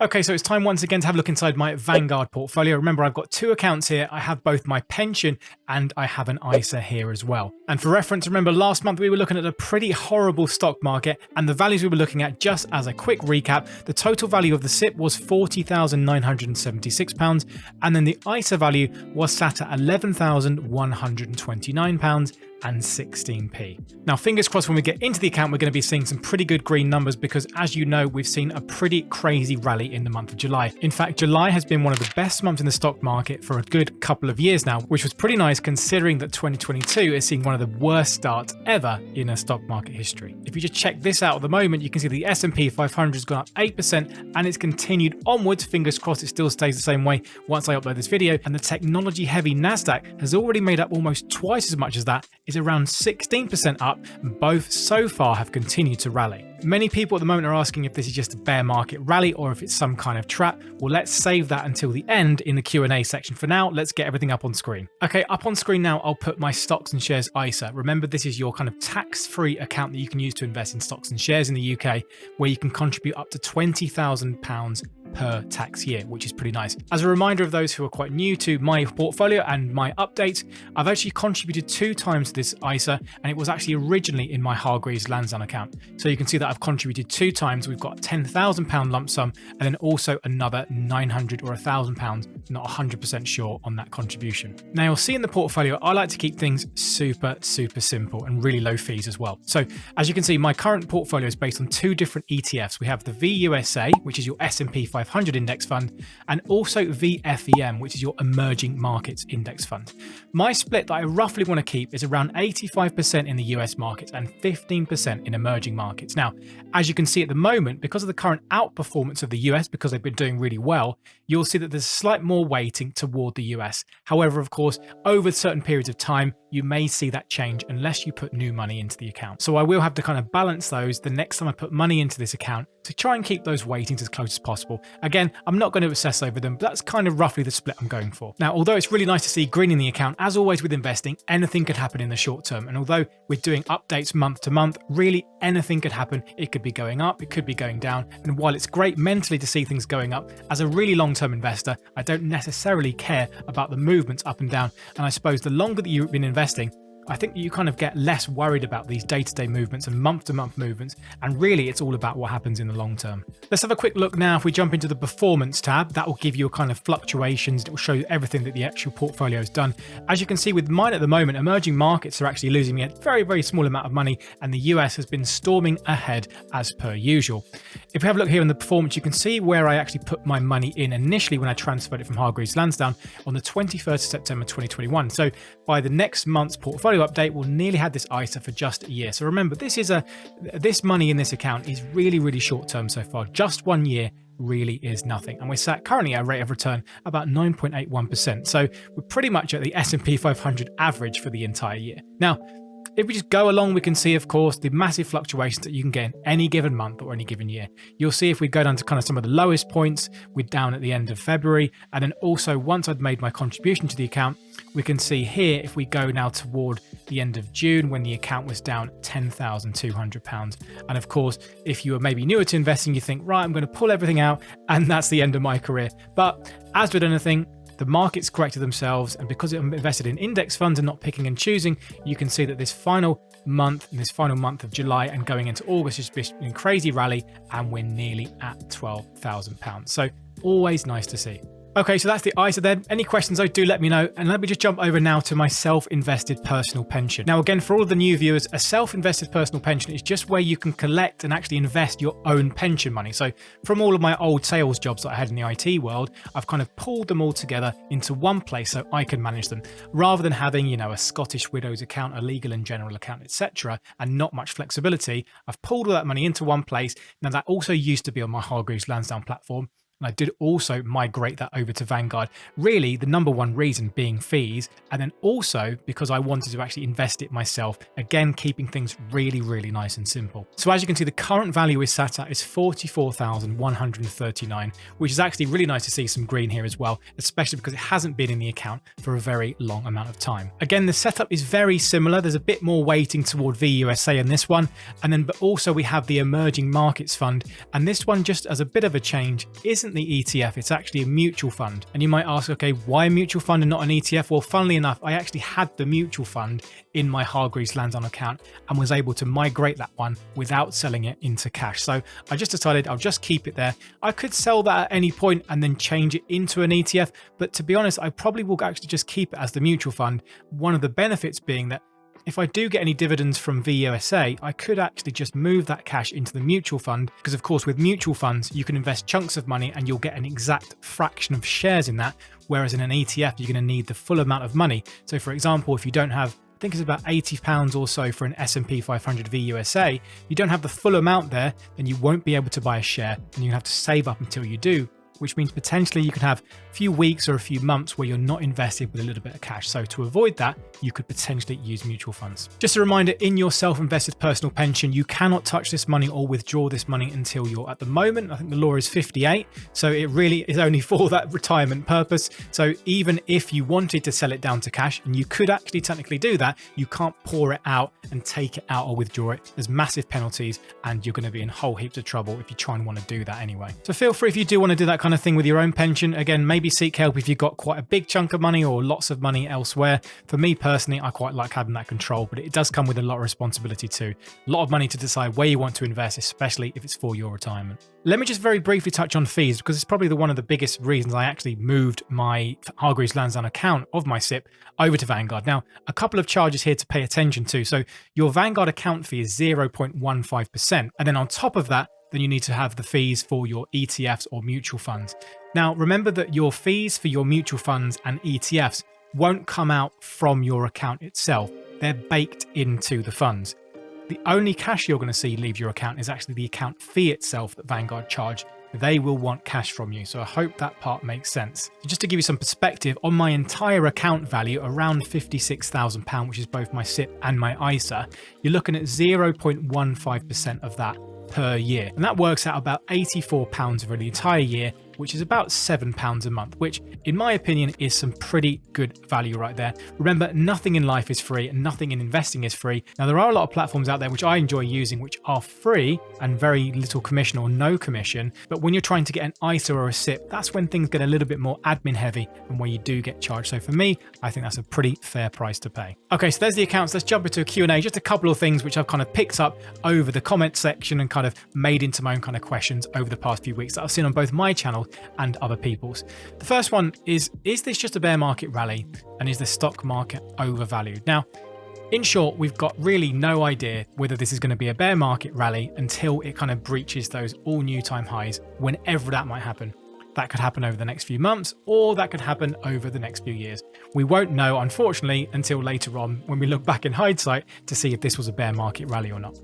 Okay, so it's time once again to have a look inside my Vanguard portfolio. Remember, I've got two accounts here. I have both my pension and I have an ISA here as well. And for reference, remember last month we were looking at a pretty horrible stock market, and the values we were looking at, just as a quick recap, the total value of the SIPP was £40,976, and then the ISA value was sat at £11,129 and 16p. Now, fingers crossed when we get into the account, we're going to be seeing some pretty good green numbers because, as you know, we've seen a pretty crazy rally in the month of July. In fact, July has been one of the best months in the stock market for a good couple of years now, which was pretty nice considering that 2022 is seeing one of the worst starts ever in a stock market history. If you just check this out at the moment, you can see the S&P 500 has gone up 8% and it's continued onwards. Fingers crossed it still stays the same way once I upload this video. And the technology heavy Nasdaq has already made up almost twice as much as that, is around 16% up, and both so far have continued to rally. Many people at the moment are asking if this is just a bear market rally or if it's some kind of trap. Well, let's save that until the end in the Q&A section. For now, let's get everything up on screen. Okay, up on screen now, I'll put my stocks and shares ISA. Remember, this is your kind of tax-free account that you can use to invest in stocks and shares in the UK, where you can contribute up to £20,000 per tax year, which is pretty nice. As a reminder of those who are quite new to my portfolio and my updates, I've actually contributed 2 times to this ISA, and it was actually originally in my Hargreaves Lansdowne account. So you can see that I've contributed 2 times. We've got a £10,000 lump sum and then also another £900 or £1,000, not 100% sure on that contribution. Now you'll see in the portfolio, I like to keep things super simple and really low fees as well. So as you can see, my current portfolio is based on 2 different ETFs. We have the VUSA, which is your S&P 500 index fund, and also VFEM, which is your emerging markets index fund. My split that I roughly want to keep is around 85% in the US markets and 15% in emerging markets. Now, as you can see at the moment, because of the current outperformance of the US, because they've been doing really well, you'll see that there's slight more weighting toward the US. However, of course, over certain periods of time, you may see that change unless you put new money into the account. So I will have to kind of balance those the next time I put money into this account to try and keep those weightings as close as possible. Again, I'm not going to obsess over them, but that's kind of roughly the split I'm going for. Now, although it's really nice to see green in the account, as always with investing, anything could happen in the short term. And although we're doing updates month to month, really anything could happen. It could be going up, it could be going down. And while it's great mentally to see things going up, as a really long-term investor, I don't necessarily care about the movements up and down. And I suppose the longer that you've been investing, I think you kind of get less worried about these day-to-day movements and month-to-month movements, and really it's all about what happens in the long term. Let's have a quick look now. If we jump into the performance tab, that will give you a kind of fluctuations. It will show you everything that the actual portfolio has done. As you can see with mine at the moment, emerging markets are actually losing me a very small amount of money, and the US has been storming ahead as per usual. If we have a look here in the performance, you can see where I actually put my money in initially when I transferred it from Hargreaves Lansdowne on the 21st of September 2021. So by the next month's portfolio update, we'll nearly have this ISA for just a year. So remember, this money in this account is really short term so far. Just 1 year really is nothing, and we're sat currently at a rate of return about 9.81%. So we're pretty much at the S&P 500 average for the entire year. Now, if we just go along, we can see, of course, the massive fluctuations that you can get in any given month or any given year. You'll see if we go down to kind of some of the lowest points, we're down at the end of February. And then also once I'd made my contribution to the account, we can see here, if we go now toward the end of June, when the account was down £10,200. And of course, if you are maybe newer to investing, you think, right, I'm going to pull everything out and that's the end of my career. But as with anything, the markets corrected themselves, and because I'm invested in index funds and not picking and choosing, you can see that this final month of July and going into August has been a crazy rally, and we're nearly at £12,000. So always nice to see. Okay, so that's the ISA then. Any questions though, do let me know. And let me just jump over now to my self-invested personal pension. Now again, for all of the new viewers, a self-invested personal pension is just where you can collect and actually invest your own pension money. So from all of my old sales jobs that I had in the IT world, I've kind of pulled them all together into one place so I can manage them, rather than having, a Scottish Widows account, a legal and general account, etc., and not much flexibility. I've pulled all that money into one place. Now that also used to be on my Hargreaves Lansdowne platform. And I did also migrate that over to Vanguard. Really, the number one reason being fees, and then also because I wanted to actually invest it myself. Again, keeping things really nice and simple. So as you can see, the current value is sat at is 44,139, which is actually really nice to see some green here as well, especially because it hasn't been in the account for a very long amount of time. Again, the setup is very similar. There's a bit more weighting toward VUSA in this one, but also we have the emerging markets fund, and this one, just as a bit of a change, isn't isn't the ETF, it's actually a mutual fund. And you might ask, okay, why a mutual fund and not an ETF? Well, funnily enough, I actually had the mutual fund in my Hargreaves Lansdown account and was able to migrate that one without selling it into cash. So I just decided I'll just keep it there. I could sell that at any point and then change it into an ETF, but to be honest, I probably will actually just keep it as the mutual fund. One of the benefits being that if I do get any dividends from VUSA, I could actually just move that cash into the mutual fund, because of course with mutual funds, you can invest chunks of money and you'll get an exact fraction of shares in that, whereas in an ETF, you're going to need the full amount of money. So for example, if you don't have, I think it's about £80 or so for an S&P 500 VUSA, you don't have the full amount there, then you won't be able to buy a share and you have to save up until you do, which means potentially you could have a few weeks or a few months where you're not invested with a little bit of cash. So to avoid that, you could potentially use mutual funds. Just a reminder, in your self-invested personal pension, you cannot touch this money or withdraw this money until you're, at the moment, I think the law is 58. So it really is only for that retirement purpose. So even if you wanted to sell it down to cash, and you could actually technically do that, you can't pour it out and take it out or withdraw it. There's massive penalties and you're going to be in whole heaps of trouble if you try and want to do that anyway. So feel free, if you do want to do that kind of thing with your own pension, again, maybe seek help if you've got quite a big chunk of money or lots of money elsewhere. For me personally, I quite like having that control, but it does come with a lot of responsibility too. A lot of money to decide where you want to invest, especially if it's for your retirement. Let me just very briefly touch on fees, because it's probably one of the biggest reasons I actually moved my Hargreaves Lansdown account of my SIPP over to Vanguard. Now, a couple of charges here to pay attention to. So your Vanguard account fee is 0.15%. And then on top of that, then you need to have the fees for your ETFs or mutual funds. Now, remember that your fees for your mutual funds and ETFs won't come out from your account itself. They're baked into the funds. The only cash you're going to see leave your account is actually the account fee itself that Vanguard charge. They will want cash from you. So I hope that part makes sense. Just to give you some perspective, on my entire account value, around £56,000, which is both my SIPP and my ISA, you're looking at 0.15% of that per year. And that works out about £84 over the entire year, which is about £7 a month, which in my opinion is some pretty good value right there. Remember, nothing in life is free and nothing in investing is free. Now, there are a lot of platforms out there which I enjoy using, which are free and very little commission or no commission. But when you're trying to get an ISA or a SIPP, that's when things get a little bit more admin heavy and where you do get charged. So for me, I think that's a pretty fair price to pay. Okay, so there's the accounts. Let's jump into a Q&A. Just a couple of things which I've kind of picked up over the comment section and kind of made into my own kind of questions over the past few weeks that I've seen on both my channel and other people's. The first one is this just a bear market rally, and is the stock market overvalued? Now, in short, we've got really no idea whether this is going to be a bear market rally until it kind of breaches those all new time highs, whenever that might happen. That could happen over the next few months, or that could happen over the next few years. We won't know, unfortunately, until later on when we look back in hindsight to see if this was a bear market rally or not.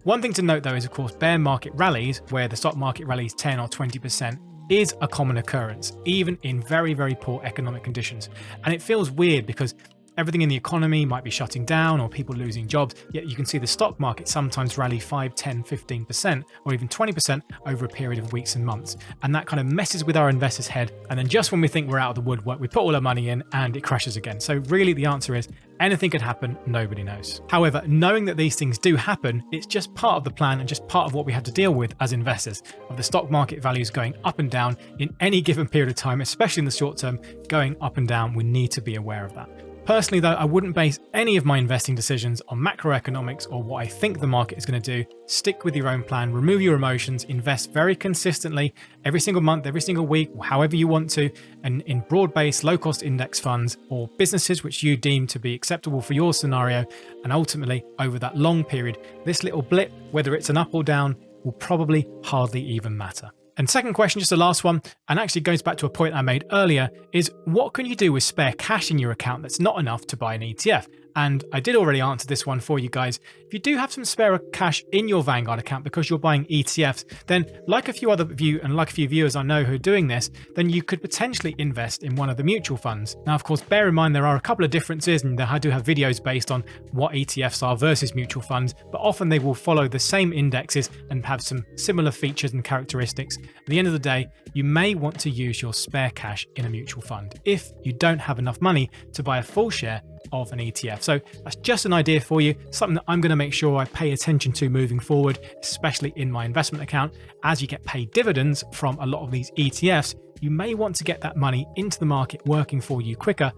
One thing to note though is, of course, bear market rallies, where the stock market rallies 10 or 20%, is a common occurrence, even in very, very poor economic conditions. And it feels weird because everything in the economy might be shutting down or people losing jobs, yet you can see the stock market sometimes rally 5, 10, 15% or even 20% over a period of weeks and months. And that kind of messes with our investors' head. And then just when we think we're out of the woodwork, we put all our money in and it crashes again. So really the answer is anything could happen, nobody knows. However, knowing that these things do happen, it's just part of the plan and just part of what we have to deal with as investors, of the stock market values going up and down in any given period of time, especially in the short term, going up and down. We need to be aware of that. Personally though, I wouldn't base any of my investing decisions on macroeconomics or what I think the market is going to do. Stick with your own plan, remove your emotions, invest very consistently every single month, every single week, or however you want to, and in broad-based low-cost index funds or businesses which you deem to be acceptable for your scenario. And ultimately, over that long period, this little blip, whether it's an up or down, will probably hardly even matter. And second question, just the last one, and actually goes back to a point I made earlier, is what can you do with spare cash in your account that's not enough to buy an ETF? And I did already answer this one for you guys. If you do have some spare cash in your Vanguard account because you're buying ETFs, then like a few viewers I know who are doing this, then you could potentially invest in one of the mutual funds. Now, of course, bear in mind there are a couple of differences, and I do have videos based on what ETFs are versus mutual funds, but often they will follow the same indexes and have some similar features and characteristics. At the end of the day, you may want to use your spare cash in a mutual fund if you don't have enough money to buy a full share of an ETF. So that's just an idea for you, something that I'm going to make sure I pay attention to moving forward, especially in my investment account. As you get paid dividends from a lot of these ETFs, you may want to get that money into the market working for you quicker.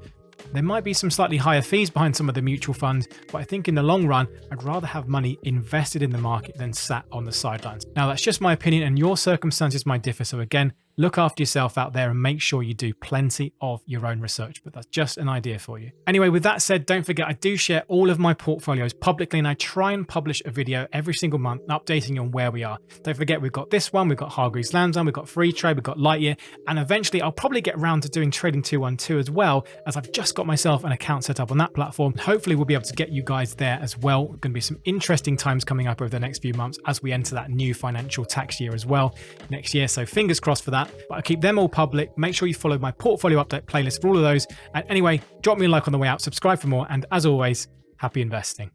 There might be some slightly higher fees behind some of the mutual funds, but I think in the long run, I'd rather have money invested in the market than sat on the sidelines. Now, that's just my opinion, and your circumstances might differ. So again, look after yourself out there and make sure you do plenty of your own research, but that's just an idea for you. Anyway, with that said, don't forget I do share all of my portfolios publicly, and I try and publish a video every single month updating you on where we are. Don't forget we've got this one, we've got Hargreaves Lansdown, we've got Free Trade, we've got Lightyear, and eventually I'll probably get around to doing Trading 212 as well, as I've just got myself an account set up on that platform. Hopefully we'll be able to get you guys there as well. Going to be some interesting times coming up over the next few months as we enter that new financial tax year as well next year, so fingers crossed for that. But I'll keep them all public. Make sure you follow my portfolio update playlist for all of those. And anyway, drop me a like on the way out, subscribe for more, and as always, happy investing.